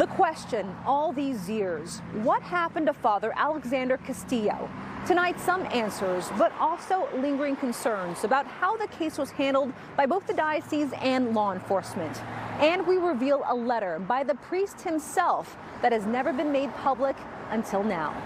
The question all these years, what happened to Father Alexander Castillo? Tonight, some answers, but also lingering concerns about how the case was handled by both the diocese and law enforcement. And we reveal a letter by the priest himself that has never been made public until now.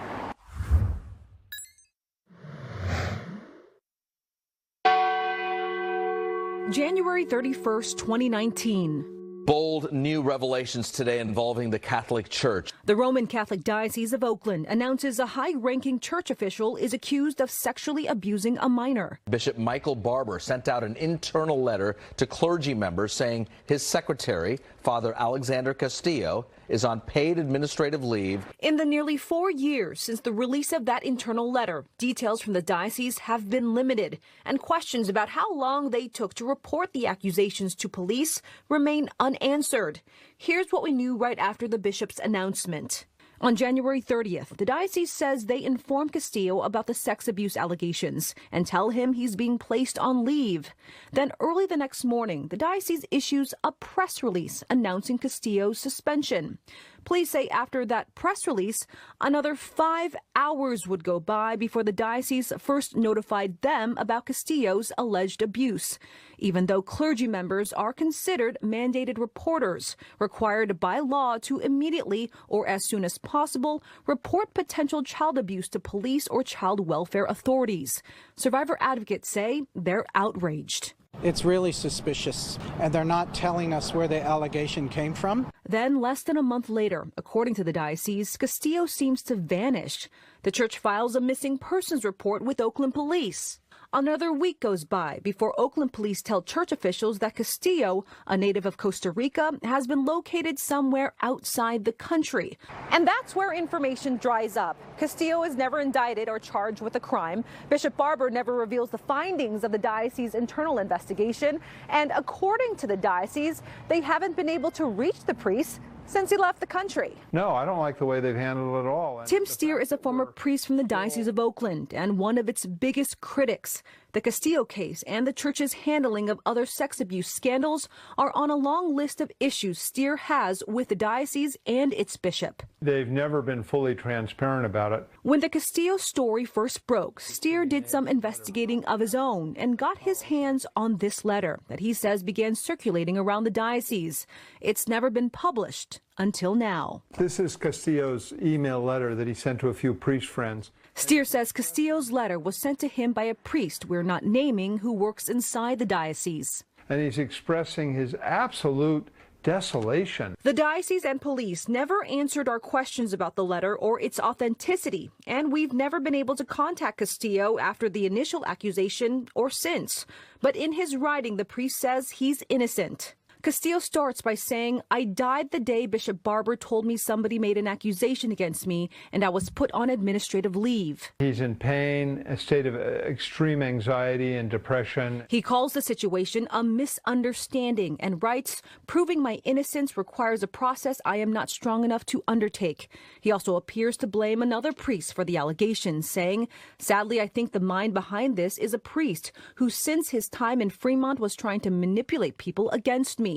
January 31st, 2019. Bold new revelations today involving the Catholic Church. The Roman Catholic Diocese of Oakland announces a high-ranking church official is accused of sexually abusing a minor. Bishop Michael Barber sent out an internal letter to clergy members saying his secretary, Father Alexander Castillo, is on paid administrative leave. In the nearly 4 years since the release of that internal letter, details from the diocese have been limited, and questions about how long they took to report the accusations to police remain unanswered. Here's what we knew right after the bishop's announcement. On January 30th, the diocese says they informed Castillo about the sex abuse allegations and tell him he's being placed on leave. Then early the next morning, the diocese issues a press release announcing Castillo's suspension. Police say after that press release, another 5 hours would go by before the diocese first notified them about Castillo's alleged abuse, even though clergy members are considered mandated reporters, required by law to immediately or as soon as possible report potential child abuse to police or child welfare authorities. Survivor advocates say they're outraged. It's really suspicious, and they're not telling us where the allegation came from. Then, less than a month later, according to the diocese, Castillo seems to vanish. The church files a missing persons report with Oakland police. Another week goes by before Oakland police tell church officials that Castillo, a native of Costa Rica, has been located somewhere outside the country. And that's where information dries up. Castillo is never indicted or charged with a crime. Bishop Barber never reveals the findings of the diocese's internal investigation. And according to the diocese, they haven't been able to reach the priest since he left the country. No, I don't like the way they've handled it at all. Tim Steer is a former priest from the Diocese of Oakland and one of its biggest critics. The Castillo case and the church's handling of other sex abuse scandals are on a long list of issues Steer has with the diocese and its bishop. They've never been fully transparent about it. When the Castillo story first broke, Steer did some investigating of his own and got his hands on this letter that he says began circulating around the diocese. It's never been published until now. This is Castillo's email letter that he sent to a few priest friends. Steer says Castillo's letter was sent to him by a priest we're not naming who works inside the diocese. And he's expressing his absolute desolation. The diocese and police never answered our questions about the letter or its authenticity, and we've never been able to contact Castillo after the initial accusation or since. But in his writing, the priest says he's innocent. Castillo starts by saying, "I died the day Bishop Barber told me somebody made an accusation against me and I was put on administrative leave." He's in pain, a state of extreme anxiety and depression. He calls the situation a misunderstanding and writes, "Proving my innocence requires a process I am not strong enough to undertake." He also appears to blame another priest for the allegations, saying, "Sadly, I think the mind behind this is a priest who since his time in Fremont was trying to manipulate people against me."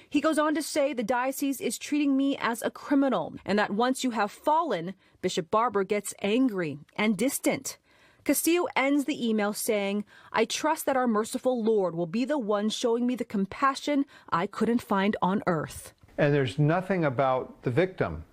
He goes on to say the diocese is treating me as a criminal and that once you have fallen, Bishop Barber gets angry and distant. Castillo ends the email saying, "I trust that our merciful Lord will be the one showing me the compassion I couldn't find on earth." And there's nothing about the victim.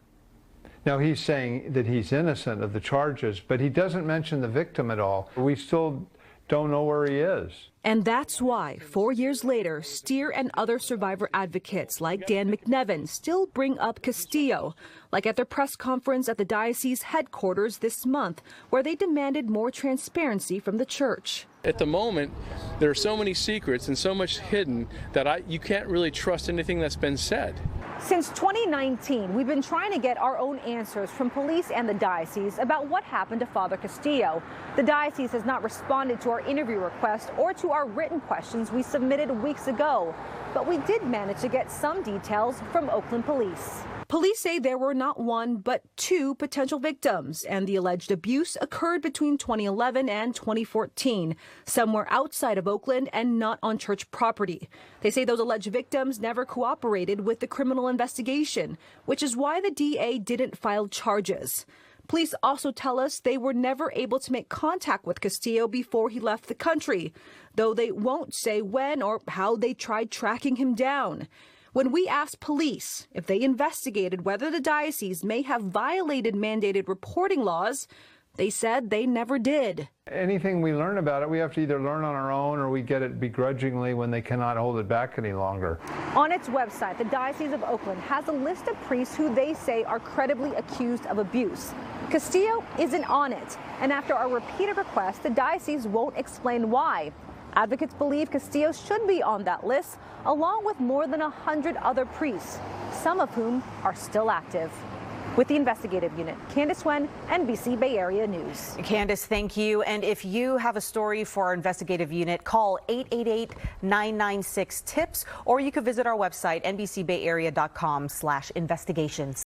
Now, he's saying that he's innocent of the charges, but he doesn't mention the victim at all. We still don't know where he is. And that's why, 4 years later, Steer and other survivor advocates like Dan McNevin still bring up Castillo, like at their press conference at the diocese headquarters this month, where they demanded more transparency from the church. At the moment, there are so many secrets and so much hidden that you can't really trust anything that's been said. Since 2019, we've been trying to get our own answers from police and the diocese about what happened to Father Castillo. The diocese has not responded to our interview request or to our written questions we submitted weeks ago, but we did manage to get some details from Oakland police. Police say there were not one, but two potential victims, and the alleged abuse occurred between 2011 and 2014, somewhere outside of Oakland and not on church property. They say those alleged victims never cooperated with the criminal investigation, which is why the DA didn't file charges. Police also tell us they were never able to make contact with Castillo before he left the country, though they won't say when or how they tried tracking him down. When we asked police if they investigated whether the diocese may have violated mandated reporting laws, they said they never did. Anything we learn about it, we have to either learn on our own or we get it begrudgingly when they cannot hold it back any longer. On its website, the Diocese of Oakland has a list of priests who they say are credibly accused of abuse. Castillo isn't on it, and after our repeated requests, the diocese won't explain why. Advocates believe Castillo should be on that list, along with more than 100 other priests, some of whom are still active. With the investigative unit, Candice Nguyen, NBC Bay Area News. Candice, thank you. And if you have a story for our investigative unit, call 888-996-TIPS, or you could visit our website, nbcbayarea.com/investigations.